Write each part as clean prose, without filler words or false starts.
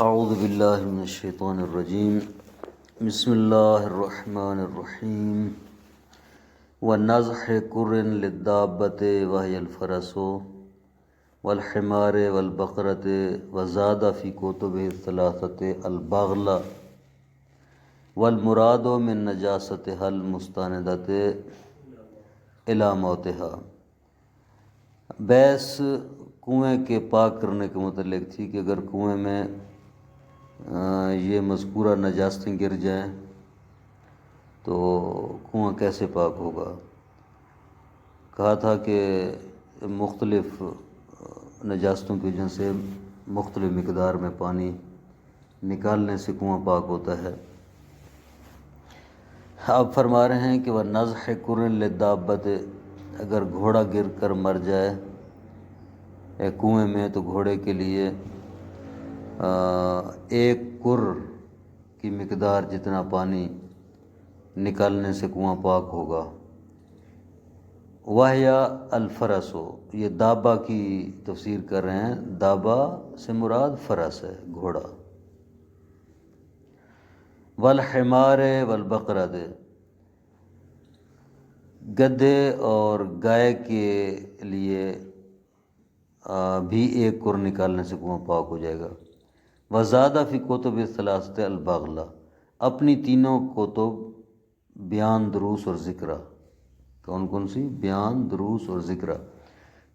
اعوذ باللہ من الشیطان الرجیم بسم اللہ الرحمن الرحیم وَنَزْحِ قُرٍ لِلدَّابَّةِ وَهِيَ الْفَرَسُ وَالْحِمَارِ وَالْبَقَرَةِ وَزَادَ فِي كُتُبِهِ الثَّلَاثَةِ الْبَغْلَ وَالْمُرَادُ مِن نَجَاسَتِهَا الْمُسْتَنِدَةِ إِلَى مَوْتِهَا۔ بحث کنویں کے پاک کرنے کے متعلق تھی کہ اگر کنویں میں یہ مذکورہ نجاستیں گر جائیں تو کنواں کیسے پاک ہوگا۔ کہا تھا کہ مختلف نجاستوں کی وجہ سے مختلف مقدار میں پانی نکالنے سے کنواں پاک ہوتا ہے۔ آپ فرما رہے ہیں کہ وَنَزْحِ قُرٍ لِلدَّابَّةِ، اگر گھوڑا گر کر مر جائے کنویں میں تو گھوڑے کے لیے ایک کر کی مقدار جتنا پانی نکالنے سے کنواں پاک ہوگا۔ وَهِيَ الْفَرَسُ، یہ دابہ کی تفسیر کر رہے ہیں، دابہ سے مراد فرس ہے، گھوڑا۔ وَالْحِمَارِ وَالْبَقَرَةِ، گدھے اور گائے کے لیے بھی ایک کر نکالنے سے کنواں پاک ہو جائے گا۔ وَزَادَ فِي كُتُبِ الثَّلَاثَةِ الْبَغْلَ، اپنی تینوں کتب بیان، دروس اور ذکرہ، کون کون سی؟ بیان، دروس اور ذکرہ،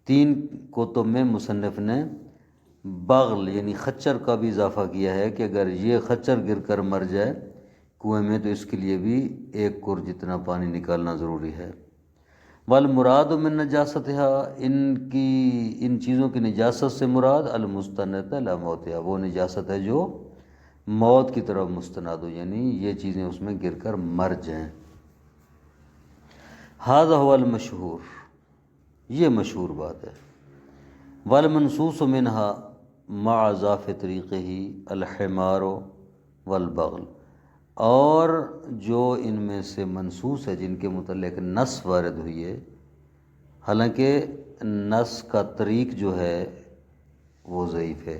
تین کتب میں مصنف نے بغل یعنی خچر کا بھی اضافہ کیا ہے کہ اگر یہ خچر گر کر مر جائے کنویں میں تو اس کے لیے بھی ایک کر جتنا پانی نکالنا ضروری ہے۔ والمراد من نجاستها، ان چیزوں کی نجاست سے مراد المستند الی موتها، وہ نجاست ہے جو موت کی طرف مستند ہو، یعنی یہ چیزیں اس میں گر کر مر جائیں۔ ھذا هو المشہور، یہ مشہور بات ہے۔ والمنصوص منها مع ضعف طریقه الحمار والبغل، اور جو ان میں سے منصوص ہے جن کے متعلق نص وارد ہوئی ہے، حالانکہ نص کا طریق جو ہے وہ ضعیف ہے،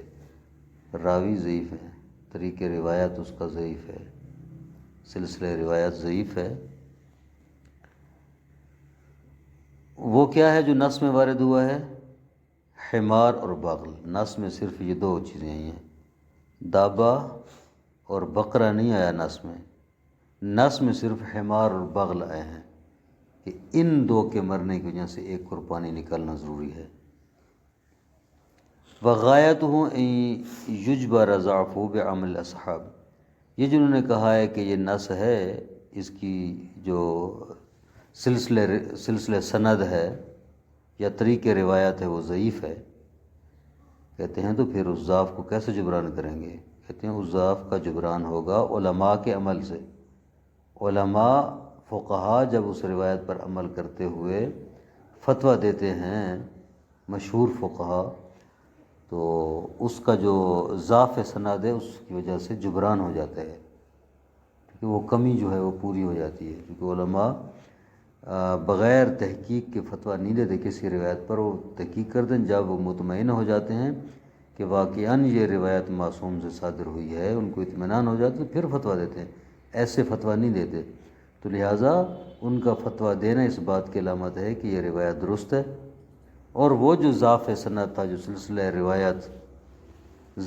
راوی ضعیف ہے، طریق روایت اس کا ضعیف ہے، سلسلہ روایت ضعیف ہے۔ وہ کیا ہے جو نص میں وارد ہوا ہے؟ حمار اور بغل، نص میں صرف یہ دو چیزیں آئی ہیں، دابہ اور بقرہ نہیں آیا نص میں، نص میں صرف حمار اور بغل آئے ہیں کہ ان دو کے مرنے کی وجہ سے ایک کر پانی نکالنا ضروری ہے۔ وغایتہ ان یجبر ضعفہ بعمل الاصحاب، یہ جنہوں نے کہا ہے کہ یہ نص ہے، اس کی جو سلسلہ سند ہے یا طریق روایت ہے وہ ضعیف ہے، کہتے ہیں تو پھر اس ضعف کو کیسے جبران کریں گے؟ کہتے ہیں اس ضعف کا جبران ہوگا علماء کے عمل سے۔ علماء فقہا جب اس روایت پر عمل کرتے ہوئے فتویٰ دیتے ہیں، مشہور فقہا، تو اس کا جو ضعف سند ہے اس کی وجہ سے جبران ہو جاتا ہے، کیونکہ وہ کمی جو ہے وہ پوری ہو جاتی ہے، کیونکہ علماء بغیر تحقیق کے فتویٰ نہیں دیتے کسی روایت پر، وہ تحقیق کرتے ہیں، جب وہ مطمئن ہو جاتے ہیں کہ واقعاً یہ روایت معصوم سے صادر ہوئی ہے، ان کو اطمینان ہو جاتا ہے، پھر فتویٰ دیتے ہیں، ایسے فتویٰ نہیں دیتے۔ تو لہٰذا ان کا فتویٰ دینا اس بات کی علامت ہے کہ یہ روایت درست ہے، اور وہ جو ضعف سند تھا، جو سلسلہ روایت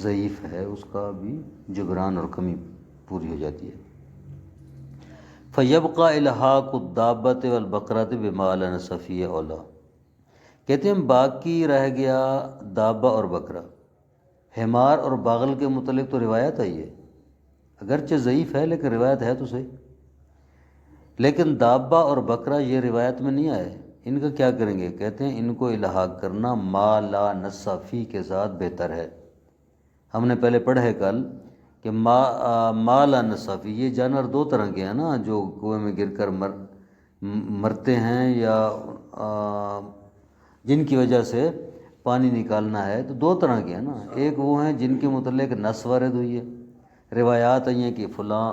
ضعیف ہے، اس کا بھی جبران اور کمی پوری ہو جاتی ہے۔ فَيَبْقَى إِلْحَاقُ الدَّابَّةِ وَالْبَقْرَةِ بِمَا لَا نَصَّ فِيهِ أَوْلَىٰ، کہتے ہیں باقی رہ گیا دابہ اور بکرا، حمار اور بغل کے متعلق تو روایت آئی ہے، اگرچہ ضعیف ہے لیکن روایت ہے تو صحیح، لیکن دابہ اور بکرا یہ روایت میں نہیں آئے، ان کا کیا کریں گے؟ کہتے ہیں ان کو الحاق کرنا ما لا نص فی کے ساتھ بہتر ہے۔ ہم نے پہلے پڑھا ہے کل کہ ما لا نص فی، یہ جانور دو طرح کے ہیں نا، جو کنویں میں گر کر مرتے ہیں یا جن کی وجہ سے پانی نکالنا ہے، تو دو طرح کے ہیں نا، ایک وہ ہیں جن کے متعلق نص وارد ہوئی ہے، روایات آئی ہیں کہ فلاں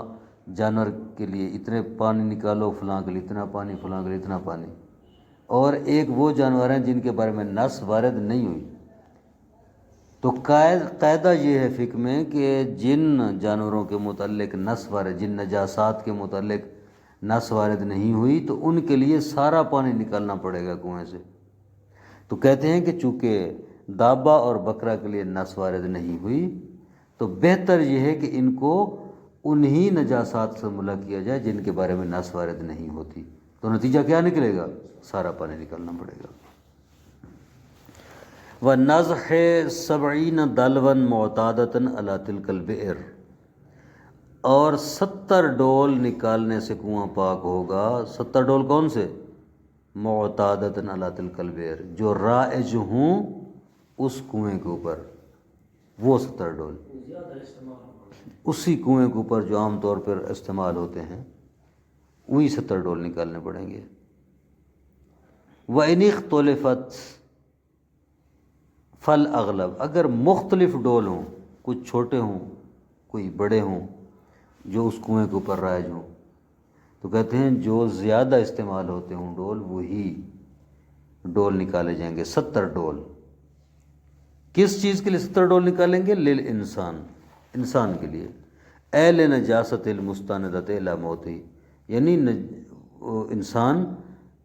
جانور کے لیے اتنے پانی نکالو، فلاں کے لیے اتنا پانی، فلاں کے لیے اتنا پانی، اور ایک وہ جانور ہیں جن کے بارے میں نص وارد نہیں ہوئی، تو تو قاعدہ یہ ہے فقہ میں کہ جن جانوروں کے متعلق نس وارد، جن نجاسات کے متعلق نس وارد نہیں ہوئی، تو ان کے لیے سارا پانی نکالنا پڑے گا کنویں سے۔ تو کہتے ہیں کہ چونکہ دابہ اور بکرا کے لیے نس وارد نہیں ہوئی، تو بہتر یہ ہے کہ ان کو انہی نجاسات سے ملا کیا جائے جن کے بارے میں نس وارد نہیں ہوتی۔ تو نتیجہ کیا نکلے گا؟ سارا پانی نکالنا پڑے گا۔ وَنَزْحِ 70 دلوا معتادۃ علی تلک البئر، اور 70 ڈول نکالنے سے کنواں پاک ہوگا۔ 70 ڈول کون سے؟ معتادۃ علی تلک البئر، جو رائج ہوں اس کنویں کے اوپر، وہ 70 ڈول اسی کنویں کے اوپر جو عام طور پر استعمال ہوتے ہیں، وہی 70 ڈول نکالنے پڑیں گے۔ وَإِنِ اخْتُلِفَتْ فَالْأَغْلَبُ، اگر مختلف ڈول ہوں، کچھ چھوٹے ہوں کوئی بڑے ہوں جو اس کنویں کے اوپر رائج ہوں، تو کہتے ہیں جو زیادہ استعمال ہوتے ہوں ڈول، وہی ڈول نکالے جائیں گے۔ 70 ڈول کس چیز کے لیے 70 ڈول نکالیں گے؟ للانسان، انسان کے لیے۔ اے لنجاست المستندۃ الی موتہ، یعنی انسان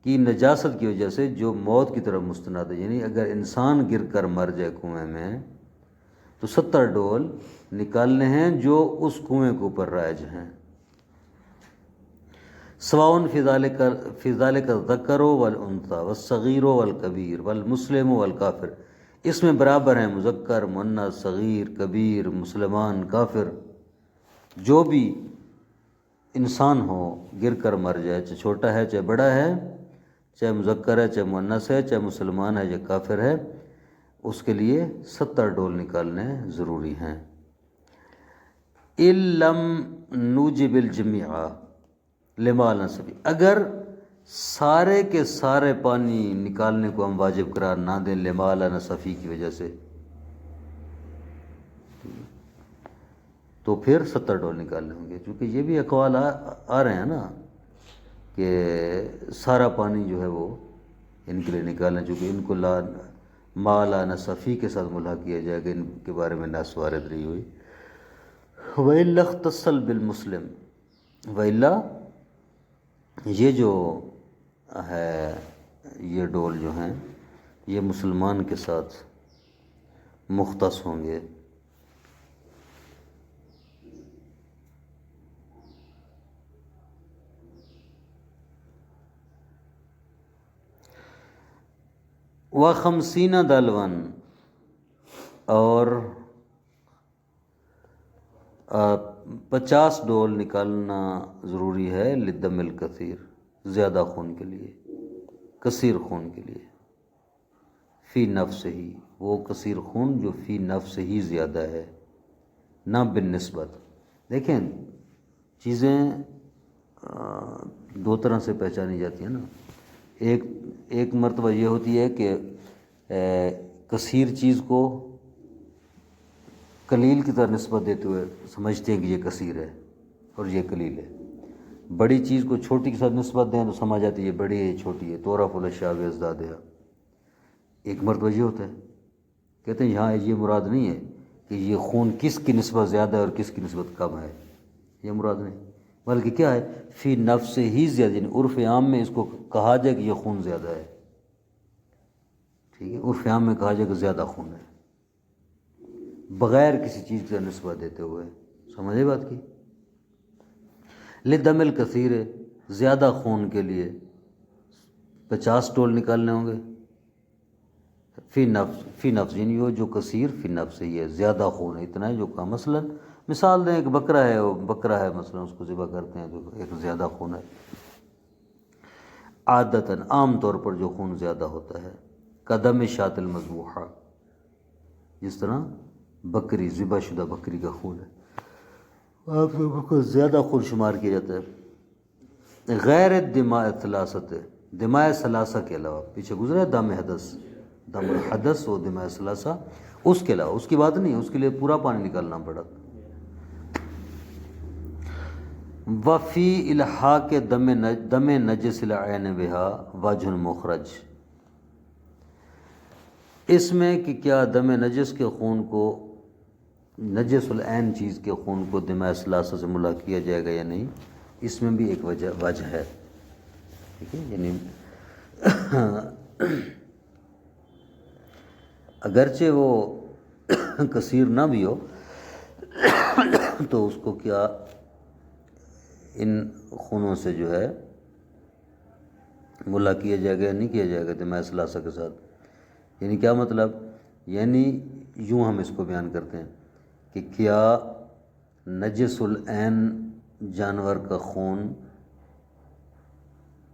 کی نجاست کی وجہ سے جو موت کی طرف مستند ہے، یعنی اگر انسان گر کر مر جائے کنویں میں تو 70 ڈول نکالنے ہیں جو اس کنویں کے اوپر رائج ہیں۔ سواء فی ذلک الذکر والانثی والصغیر والکبیر والمسلم والکافر، اس میں برابر ہیں مذکر، مؤنث، صغیر، کبیر، مسلمان، کافر، جو بھی انسان ہو گر کر مر جائے، چاہے چھوٹا ہے چاہے بڑا ہے، چاہے مذکر ہے چاہے مؤنث ہے، چاہے مسلمان ہے یا کافر ہے، اس کے لیے 70 ڈول نکالنے ضروری ہیں۔ إِن لَّمْ نُوجِبِ الْجَمِيعَ لِمَا لَا نَصْبِ، اگر سارے کے سارے پانی نکالنے کو ہم واجب قرار نہ دیں لما لا نصفی کی وجہ سے، تو پھر 70 ڈول نکالنے ہوں گے۔ چونکہ یہ بھی اقوال آ رہے ہیں نا کہ سارا پانی جو ہے وہ ان کے لیے نکالنا، چونکہ ان کو ما لا نصفی کے ساتھ ملحق کیا جائے گا، ان کے بارے میں نص وارد نہیں ہوئی۔ وَإِلَّا اخْتَصَّ بِالْمُسْلِمِ، وَإِلَّا یہ جو ہے یہ ڈول جو ہیں یہ مسلمان کے ساتھ مختص ہوں گے۔ وَخَمْسِينَ دَلْوًا، اور 50 ڈول نکالنا ضروری ہے للدم الکثیر، زیادہ خون کے لیے، کثیر خون کے لیے، فی نفس ہی، وہ کثیر خون جو فی نفس ہی زیادہ ہے، نہ بالنسبت۔ دیکھیں چیزیں دو طرح سے پہچانی جاتی ہیں نا، ایک مرتبہ یہ ہوتی ہے کہ کثیر چیز کو قلیل کی طرح نسبت دیتے ہوئے سمجھتے ہیں کہ یہ کثیر ہے اور یہ قلیل ہے۔ بڑی چیز کو چھوٹی کے ساتھ نسبت دیں تو سمجھ آتی ہے یہ بڑی ہے یہ چھوٹی ہے، تورف الاشیاء بازدادها۔ ایک مرتبہ یہ ہوتا ہے، کہتے ہیں یہاں یہ مراد نہیں ہے کہ یہ خون کس کی نسبت زیادہ ہے اور کس کی نسبت کم ہے، یہ مراد نہیں، بلکہ کیا ہے فی نفس ہی زیادہ، یعنی عرف عام میں اس کو کہا جائے کہ یہ خون زیادہ ہے، ٹھیک ہے، عرف عام میں کہا جائے کہ زیادہ خون ہے، بغیر کسی چیز کی نسبت دیتے ہوئے، سمجھے بات کی؟ للدم الکثیر، زیادہ خون کے لیے 50 ڈول نکالنے ہوں گے، فی نفس یعنی وہ جو کثیر فی نفس ہی ہے، زیادہ خون ہے، اتنا ہے جو کا مثلا مثال دیں ایک بکرا ہے، وہ بکرا ہے مثلا اس کو ذبح کرتے ہیں تو ایک زیادہ خون ہے، عادتاً عام طور پر جو خون زیادہ ہوتا ہے، قدم شاۃ المذبوحہ، جس طرح بکری ذبح شدہ بکری کا خون ہے، آپ کو زیادہ خون شمار کیا جاتا ہے۔ غیر الدماء الثلاثہ، دماء ثلاثہ کے علاوہ، پیچھے گزرا ہے دم حدث، دم الحدث و دماء ثلاثہ، اس کے علاوہ، اس کی بات نہیں، اس کے لیے پورا پانی نکالنا پڑا۔ وفی الحاق دم نجس العین بہا وجہ مخرج، اس میں کہ کیا دم نجس کے خون کو، نجس العین چیز کے خون کو دماء ثلاثہ سے ملا کیا جائے گا یا نہیں، اس میں بھی ایک وجہ ہے، ٹھیک ہے. یعنی اگرچہ وہ کثیر نہ بھی ہو تو اس کو کیا ان خونوں سے جو ہے ملا کیا جائے گا یا نہیں کیا جائے گا دماء ثلاثہ کے ساتھ. یعنی کیا مطلب، یعنی یوں ہم اس کو بیان کرتے ہیں کہ کیا نجس العین جانور کا خون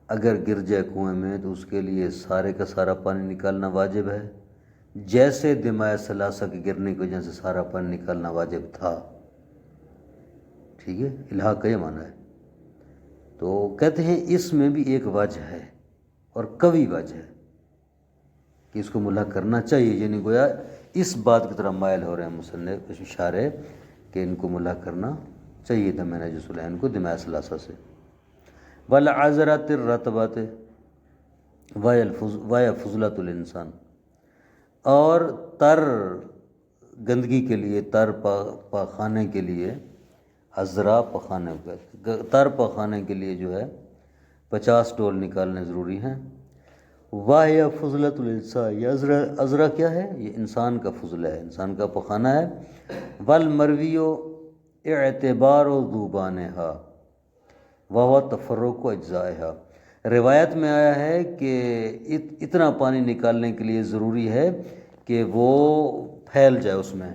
اگر گر جائے کنویں میں تو اس کے لیے سارے کا سارا پانی نکالنا واجب ہے، جیسے دماء ثلاثہ کے گرنے کی وجہ سے سارا پانی نکالنا واجب تھا. ٹھیک ہے، الحاق کا یہ معنی ہے. تو کہتے ہیں اس میں بھی ایک وجہ ہے اور قوی وجہ ہے کہ اس کو ملا کرنا چاہیے. یعنی گویا اس بات کی طرف مائل ہو رہے ہیں مصنف اشارے کہ ان کو ملا کرنا چاہیے دم نجس العین کو دماء ثلاثہ سے. والعذرات الرطبات ویا فضلۃ الانسان، اور تر گندگی کے لیے، تر پاخانے کے لیے، عذرا پخانے کا، تر پخانے کے لیے جو ہے 50 ڈول نکالنے ضروری ہیں. واہ فضلۃ الانسان، یہ عذرا کیا ہے؟ یہ انسان کا فضلہ ہے، انسان کا پخانہ ہے. والمرویو اعتبار ذوبانہا وہو تفرق اجزائہا، روایت میں آیا ہے کہ اتنا پانی نکالنے کے لیے ضروری ہے کہ وہ پھیل جائے، اس میں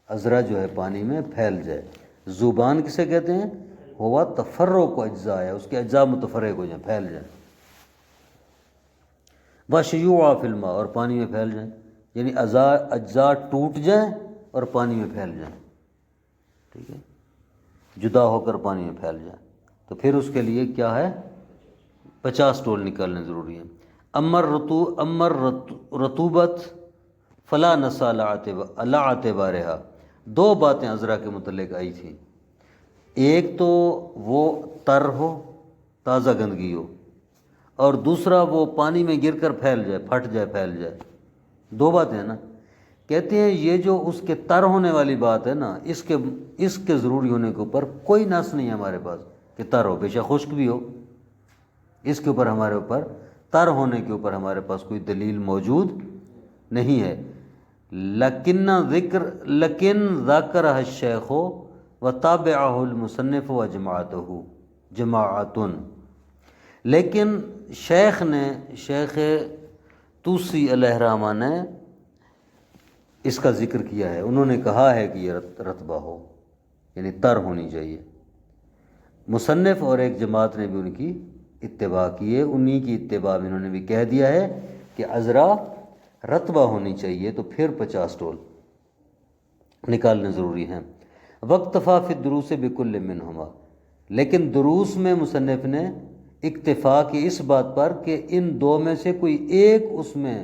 عذرا جو ہے پانی میں پھیل جائے. زبان کسے کہتے ہیں؟ ہوا تفرق اجزائہا، اس کے اجزاء متفرق ہو جائیں، پھیل جائیں. وشیوع فی الماء، اور پانی میں پھیل جائیں، یعنی اجزاء ٹوٹ جائیں اور پانی میں پھیل جائیں. ٹھیک ہے، جدا ہو کر پانی میں پھیل جائیں. تو پھر اس کے لیے کیا ہے؟ 50 ڈول نکالنے ضروری ہیں. امر رطوبت فلا نسا علی اعتبارہا، دو باتیں عذرا کے متعلق آئی تھیں. ایک تو وہ تر ہو، تازہ گندگی ہو، اور دوسرا وہ پانی میں گر کر پھیل جائے، پھٹ جائے، پھیل جائے. دو باتیں ہیں نا. کہتے ہیں یہ جو اس کے تر ہونے والی بات ہے نا، اس کے ضروری ہونے کے اوپر کوئی نص نہیں ہے ہمارے پاس کہ تر ہو، بے شک خشک بھی ہو، اس کے اوپر ہمارے اوپر تر ہونے کے اوپر ہمارے پاس کوئی دلیل موجود نہیں ہے. لیکن ذکرہ الشیخ وتابعہ المصنف جماعت، لیکن شیخ توسی علیہ الرحمہ نے اس کا ذکر کیا ہے. انہوں نے کہا ہے کہ یہ رتبہ ہو، یعنی تر ہونی چاہیے. مصنف اور ایک جماعت نے بھی ان کی اتباع کی ہے، انہی کی اتباع میں انہوں نے بھی کہہ دیا ہے کہ عذرا رتبہ ہونی چاہیے. تو پھر 50 ڈول نکالنے ضروری ہیں. واکتفا فی الدروس بکل منہما، لیکن دروس میں مصنف نے اکتفا کی اس بات پر کہ ان دو میں سے کوئی ایک اس میں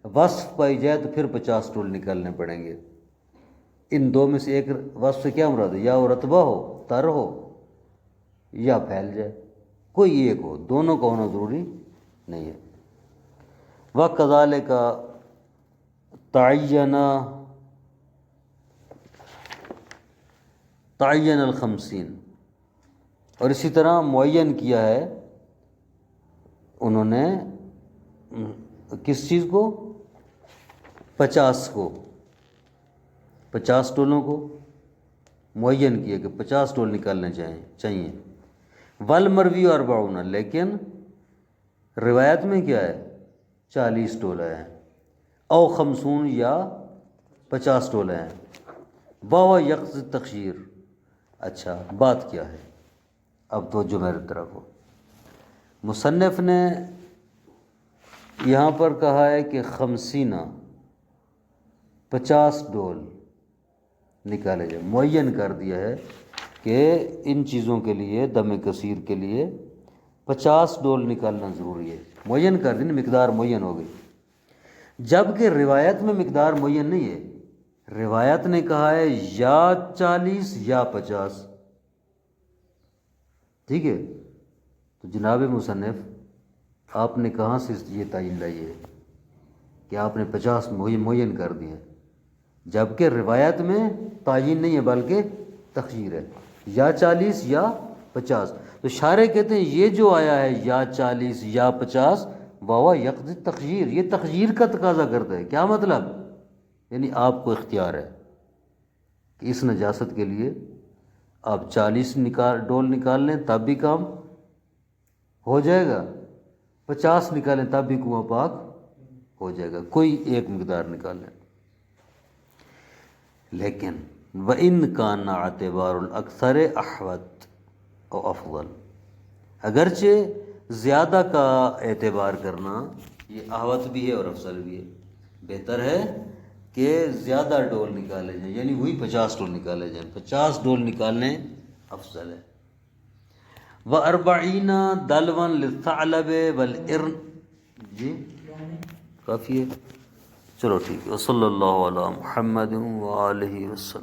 وصف پائی جائے تو پھر 50 ڈول نکالنے پڑیں گے. ان دو میں سے ایک وصف سے کیا مراد ہے؟ یا وہ رتبہ ہو، تر ہو، یا پھیل جائے، کوئی ایک ہو، دونوں کا ہونا ضروری نہیں ہے. وَكَذَلِكَ تعین الخمسین، اور اسی طرح معین کیا ہے انہوں نے کس چیز کو؟ 50 کو، 50 ڈولوں کو معین کیا کہ 50 ڈول نکالنے چاہیے. والمروی اربعون، لیکن روایت میں کیا ہے؟ 40 ڈول ہیں، او 50 یا 50 ڈول ہیں. واہ یقضی تخشیر. اچھا بات کیا ہے؟ اب توجہ میرے طرف ہو. مصنف نے یہاں پر کہا ہے کہ 50 ڈول نکالے جائے، معین کر دیا ہے کہ ان چیزوں کے لیے، دم کثیر کے لیے 50 ڈول نکالنا ضروری ہے. معین کر دی، مقدار معین ہو گئی. جبکہ روایت میں مقدار معین نہیں ہے، روایت نے کہا ہے یا 40 یا 50. ٹھیک ہے، تو جناب مصنف آپ نے کہاں سے یہ تعین لائی ہے کہ کہ آپ نے 50 معین کر دیے، جبکہ روایت میں تعین نہیں ہے بلکہ تخییر ہے، یا 40 یا 50۔ تو شارح کہتے ہیں یہ جو آیا ہے یا 40 یا 50 واوا یقضی تخییر، یہ تخییر کا تقاضا کرتا ہے۔ کیا مطلب؟ یعنی آپ کو اختیار ہے کہ اس نجاست کے لیے آپ 40 ڈول نکال لیں تب بھی کام ہو جائے گا، 50 نکالیں تب بھی کنواں پاک ہو جائے گا، کوئی ایک مقدار نکال لیں۔ لیکن وَإِنْ كَانَ اعْتِبَارُ الْأَكْثَرِ أَحْوَطُ أو افضل، اگرچہ زیادہ کا اعتبار کرنا یہ احوط بھی ہے اور افضل بھی ہے، بہتر ہے کہ زیادہ ڈول نکالے جائیں، یعنی وہی 50 ڈول نکالے جائیں، 50 ڈول نکالنے افضل ہے۔ وَأَرْبَعِينَ دَلْوًا لِلثَّعْلَبِ وَالْإِرْنِ، جی کافی ہے، چلو ٹھیک ہے۔ وصلی اللہ علی محمد وآلہ وسلم۔